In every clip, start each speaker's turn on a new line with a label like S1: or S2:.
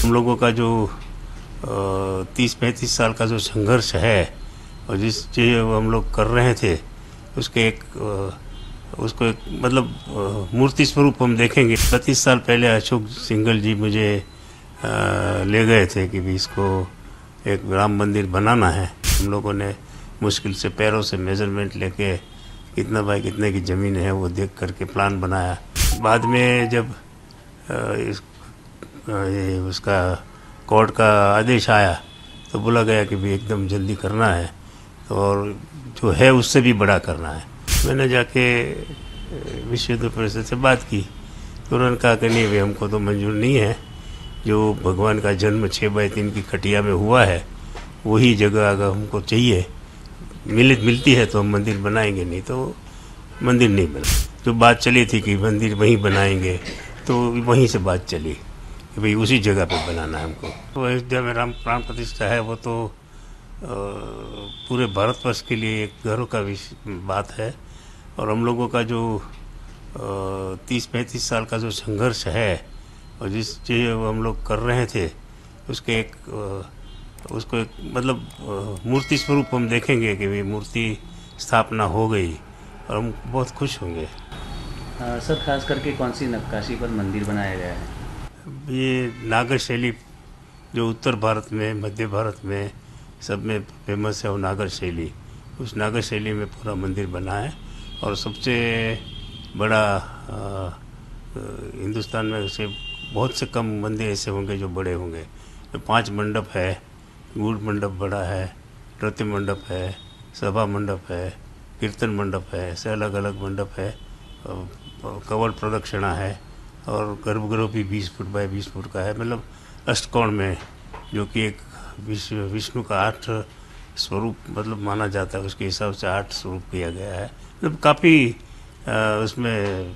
S1: हम लोगों का जो 30-35 साल का जो संघर्ष है और जिस जो हम लोग कर रहे थे उसके उसको एक मतलब मूर्ति स्वरूप हम देखेंगे। 35 साल पहले अशोक सिंघल जी मुझे ले गए थे कि भी इसको एक राम मंदिर बनाना है। हम लोगों ने मुश्किल से पैरों से मेजरमेंट लेके कितना बाय कितने की ज़मीन है वो देख करके प्लान बनाया। बाद में जब ये उसका कोर्ट का आदेश आया तो बोला गया कि भी एकदम जल्दी करना है तो और जो है उससे भी बड़ा करना है। मैंने जाके विश्व हिंदू परिषद से बात की तो उन्होंने कहा कि नहीं भाई हमको तो मंजूर नहीं है, जो भगवान का जन्म 6/3 की खटिया में हुआ है वही जगह अगर हमको चाहिए मिलती है तो हम मंदिर बनाएंगे, नहीं तो मंदिर नहीं बना। जो बात चली थी कि मंदिर वहीं बनाएंगे तो वहीं से बात चली कि भाई उसी जगह पे बनाना है हमको। तो अयोध्या में राम प्राण प्रतिष्ठा है वो तो पूरे भारतवर्ष के लिए एक गर्व का बात है। और हम लोगों का जो 30-35 साल का जो संघर्ष है और जिस जो हम लोग कर रहे थे उसके उसको एक मतलब मूर्ति स्वरूप हम देखेंगे कि भाई मूर्ति स्थापना हो गई और हम बहुत खुश होंगे।
S2: सर खास करके कौन सी नक्काशी पर मंदिर बनाया गया है?
S1: ये नागर शैली जो उत्तर भारत में मध्य भारत में सब में फेमस है वो नागर शैली, उस नागर शैली में पूरा मंदिर बना है। और सबसे बड़ा हिंदुस्तान में से बहुत से कम मंदिर ऐसे होंगे जो बड़े होंगे। तो 5 मंडप है, गूढ़ मंडप बड़ा है, नृत्य मंडप है, सभा मंडप है, कीर्तन मंडप है, ऐसे अलग अलग मंडप है। कवल प्रदक्षिणा है और गर्भगृह भी 20 फुट बाय 20 फुट का है, मतलब अष्टकोण में, जो कि एक विष्णु का 8 स्वरूप मतलब माना जाता है, उसके हिसाब से 8 स्वरूप किया गया है। मतलब काफ़ी उसमें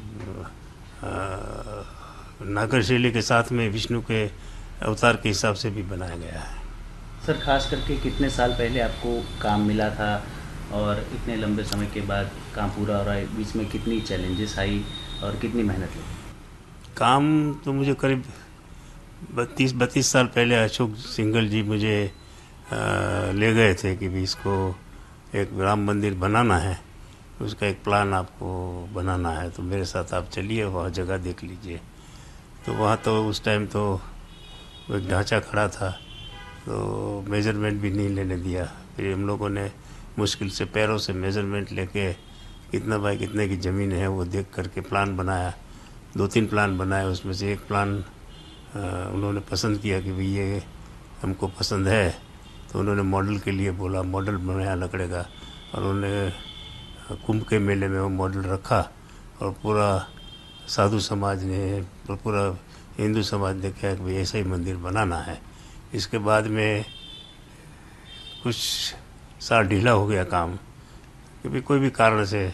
S1: नागर शैली के साथ में विष्णु के अवतार के हिसाब से भी बनाया गया है।
S2: सर खास करके कितने साल पहले आपको काम मिला था और इतने लंबे समय के बाद काम पूरा हो रहा है, बीच में कितनी चैलेंजेस आई और कितनी मेहनत लगी?
S1: काम तो मुझे करीब 32 साल पहले अशोक सिंघल जी मुझे ले गए थे कि भी इसको एक राम मंदिर बनाना है, उसका एक प्लान आपको बनाना है तो मेरे साथ आप चलिए, वहाँ जगह देख लीजिए। तो वहाँ तो उस टाइम तो एक ढांचा खड़ा था तो मेजरमेंट भी नहीं लेने दिया। फिर हम लोगों ने मुश्किल से पैरों से मेजरमेंट लेके कितना बाय कितने की ज़मीन है वो देख करके प्लान बनाया। 2-3 प्लान बनाए, उसमें से एक प्लान उन्होंने पसंद किया कि भाई ये हमको पसंद है, तो उन्होंने मॉडल के लिए बोला, मॉडल बनाया लकड़े का और उन्होंने कुंभ के मेले में वो मॉडल रखा और पूरा साधु समाज ने, पूरा हिंदू समाज ने कहा कि भाई ऐसा ही मंदिर बनाना है। इसके बाद में कुछ साल ढीला हो गया काम, क्योंकि कोई भी कारण से।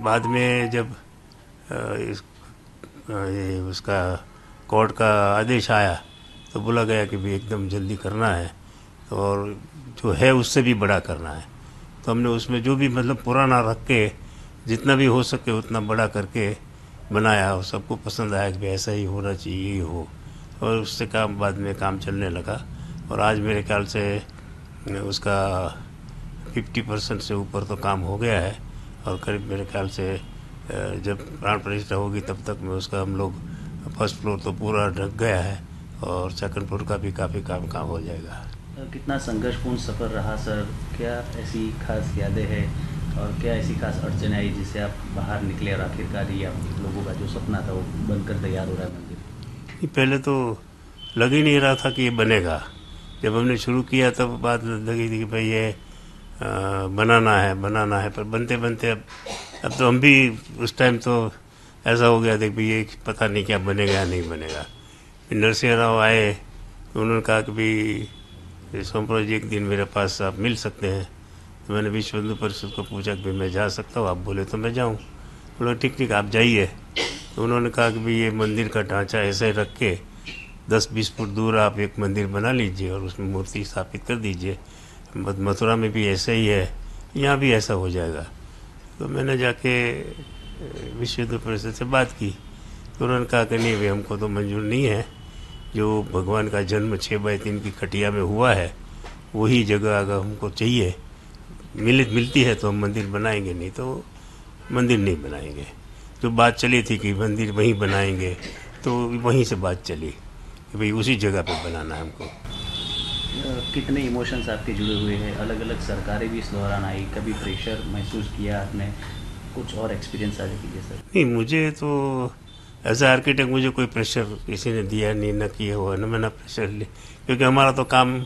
S1: बाद में जब ये उसका कोर्ट का आदेश आया तो बोला गया कि भी एकदम जल्दी करना है तो और जो है उससे भी बड़ा करना है। तो हमने उसमें जो भी मतलब पुराना रख के जितना भी हो सके उतना बड़ा करके बनाया और सबको पसंद आया कि ऐसा ही होना चाहिए, ही हो। और उससे काम बाद में काम चलने लगा और आज मेरे ख्याल से उसका 50% से ऊपर तो काम हो गया है। और करीब मेरे ख्याल से जब प्राण प्रतिष्ठा होगी तब तक में उसका हम लोग फर्स्ट फ्लोर तो पूरा ढक गया है और सेकंड फ्लोर का भी काफ़ी काम हो जाएगा।
S2: कितना संघर्षपूर्ण सफ़र रहा सर? क्या ऐसी खास यादें हैं और क्या ऐसी खास अड़चन आई जिससे आप बाहर निकले और आखिरकार ये आप लोगों का जो सपना था वो बनकर तैयार हो रहा है मंदिर?
S1: पहले तो लग ही नहीं रहा था कि ये बनेगा। जब हमने शुरू किया तब बात लगी थी कि भाई ये बनाना है, पर बनते बनते अब तो हम भी उस टाइम तो ऐसा हो गया था कि ये पता नहीं क्या बनेगा या नहीं बनेगा। फिर नरसिंह राव आए तो उन्होंने कहा कि भाई सोमपुरा जी एक दिन मेरे पास आप मिल सकते हैं। तो मैंने विश्व हिंदू परिषद को पूछा कि मैं जा सकता हूँ, आप बोले तो मैं जाऊँ। बोले ठीक आप जाइए। तो उन्होंने कहा कि भाई ये मंदिर का ढांचा ऐसे रख के 10-20 फुट दूर आप एक मंदिर बना लीजिए और उसमें मूर्ति स्थापित कर दीजिए। मथुरा में भी ऐसा ही है, यहाँ भी ऐसा हो जाएगा। तो मैंने जाके विश्व हिंदू परिषद से बात की तो उन्होंने कहा कि नहीं भाई हमको तो मंजूर नहीं है, जो भगवान का जन्म 6/3 की खटिया में हुआ है वही जगह अगर हमको चाहिए, मिलती है तो हम मंदिर बनाएंगे, नहीं तो मंदिर नहीं बनाएंगे। जो बात चली थी कि मंदिर वहीं बनाएंगे, तो वहीं से बात चली कि भाई उसी जगह पे बनाना है हमको।
S2: कितने इमोशंस आपके जुड़े हुए हैं, अलग अलग सरकारें भी इस दौरान आई, कभी प्रेशर महसूस किया आपने, कुछ और एक्सपीरियंस साझा कीजिए सर।
S1: नहीं, मुझे तो एज ए आर्किटेक्ट मुझे कोई प्रेशर किसी ने दिया नहीं, न किया हुआ, न मैंने प्रेशर लिया, क्योंकि हमारा तो काम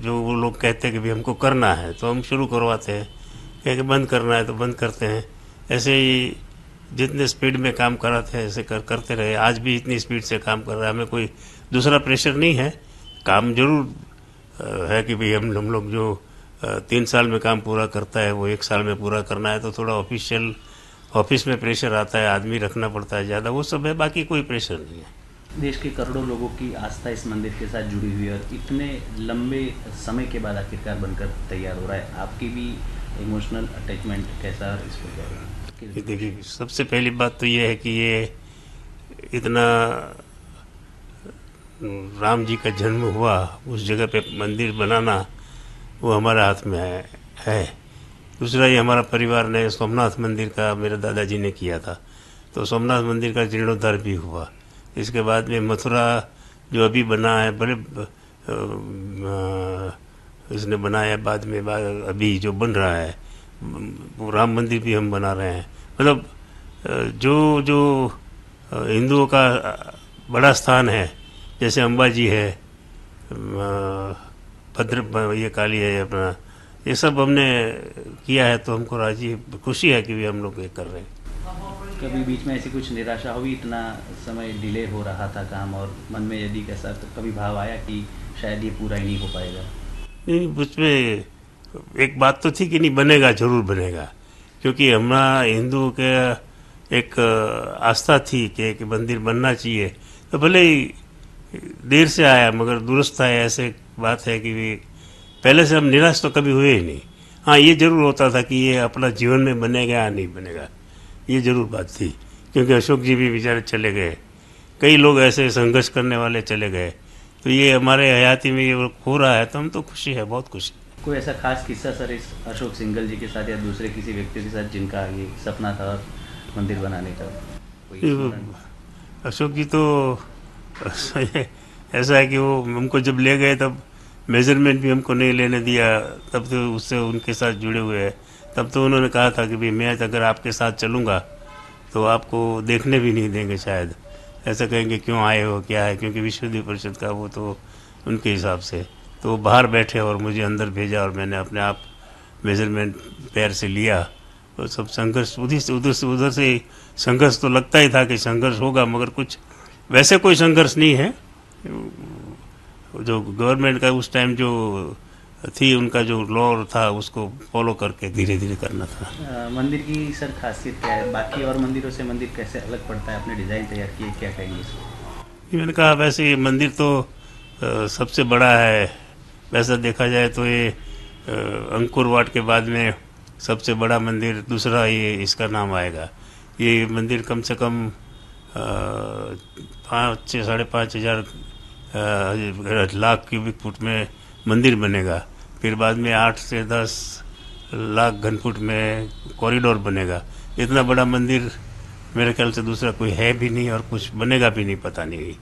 S1: जो वो लोग कहते हैं कि भाई हमको करना है तो हम शुरू करवाते हैं, कि बंद करना है तो बंद करते हैं। ऐसे ही जितने स्पीड में काम कराते हैं ऐसे करते रहे। आज भी इतनी स्पीड से काम कर रहा है, हमें कोई दूसरा प्रेशर नहीं है। काम जरूर है कि भाई हम लोग जो 3 साल में काम पूरा करता है वो 1 साल में पूरा करना है, तो थोड़ा ऑफिस में प्रेशर आता है, आदमी रखना पड़ता है ज़्यादा, वो सब है, बाकी कोई प्रेशर नहीं है।
S2: देश के करोड़ों लोगों की आस्था इस मंदिर के साथ जुड़ी हुई है और इतने लंबे समय के बाद आखिरकार बनकर तैयार हो रहा है, आपकी भी इमोशनल अटैचमेंट कैसा इस पर क्या है?
S1: देखिए, सबसे पहली बात तो ये है कि ये इतना राम जी का जन्म हुआ, उस जगह पे मंदिर बनाना वो हमारे हाथ में है। दूसरा, ये हमारा परिवार ने सोमनाथ मंदिर का मेरे दादाजी ने किया था, तो सोमनाथ मंदिर का जीर्णोद्धार भी हुआ। इसके बाद में मथुरा जो अभी बना है, बड़े इसने बनाया बाद में, अभी जो बन रहा है वो राम मंदिर भी हम बना रहे हैं। मतलब जो हिंदुओं का बड़ा स्थान है, जैसे अंबाजी है, ये काली है अपना, ये सब हमने किया है, तो हमको खुशी है कि भी हम लोग ये कर रहे हैं।
S2: कभी बीच में ऐसी कुछ निराशा हुई, इतना समय डिले हो रहा था काम, और मन में यदि कैसा तो कभी भाव आया कि शायद ये पूरा ही नहीं हो पाएगा?
S1: नहीं, उसमें एक बात तो थी कि नहीं, बनेगा, जरूर बनेगा, क्योंकि हमारा हिंदुओं के एक आस्था थी कि मंदिर बनना चाहिए, तो भले ही देर से आया मगर दुरुस्त आया, ऐसे बात है कि पहले से हम निराश तो कभी हुए ही नहीं। हाँ, ये जरूर होता था कि ये अपना जीवन में बनेगा या नहीं बनेगा, ये जरूर बात थी, क्योंकि अशोक जी भी बेचारे चले गए, कई लोग ऐसे संघर्ष करने वाले चले गए, तो ये हमारे हयाती में ये हो रहा है, तो हम तो खुशी है, बहुत खुशी।
S2: कोई ऐसा खास किस्सा सर इस अशोक सिंघल जी के साथ या दूसरे किसी व्यक्ति के साथ जिनका ये सपना था मंदिर बनाने का?
S1: अशोक जी तो ऐसा है कि वो हमको जब ले गए तब मेजरमेंट भी हमको नहीं लेने दिया, तब तो उससे उनके साथ जुड़े हुए हैं। तब तो उन्होंने कहा था कि भाई मैं अगर आपके साथ चलूँगा तो आपको देखने भी नहीं देंगे, शायद ऐसा कहेंगे क्यों आए हो, क्या है, क्योंकि विश्व हिंदू परिषद का वो तो उनके हिसाब से, तो बाहर बैठे और मुझे अंदर भेजा और मैंने अपने आप मेजरमेंट पैर से लिया। तो सब संघर्ष उधर से संघर्ष तो लगता ही था कि संघर्ष होगा, मगर कुछ वैसे कोई संघर्ष नहीं है। जो गवर्नमेंट का उस टाइम जो थी, उनका जो लॉ था उसको फॉलो करके धीरे धीरे करना था।
S2: मंदिर की सर खासियत क्या है, बाकी और मंदिरों से मंदिर कैसे अलग पड़ता है? आपने डिज़ाइन तैयार किए, क्या कहेंगे इसको?
S1: मैंने कहा वैसे ये मंदिर तो सबसे बड़ा है, वैसा देखा जाए तो ये अंकुर वाट के बाद में सबसे बड़ा मंदिर दूसरा ये इसका नाम आएगा। ये मंदिर कम से कम 5 से 5,500 लाख क्यूबिक फुट में मंदिर बनेगा, फिर बाद में 8 से 10 लाख घन फुट में कॉरिडोर बनेगा। इतना बड़ा मंदिर मेरे ख्याल से दूसरा कोई है भी नहीं और कुछ बनेगा भी नहीं, पता नहीं।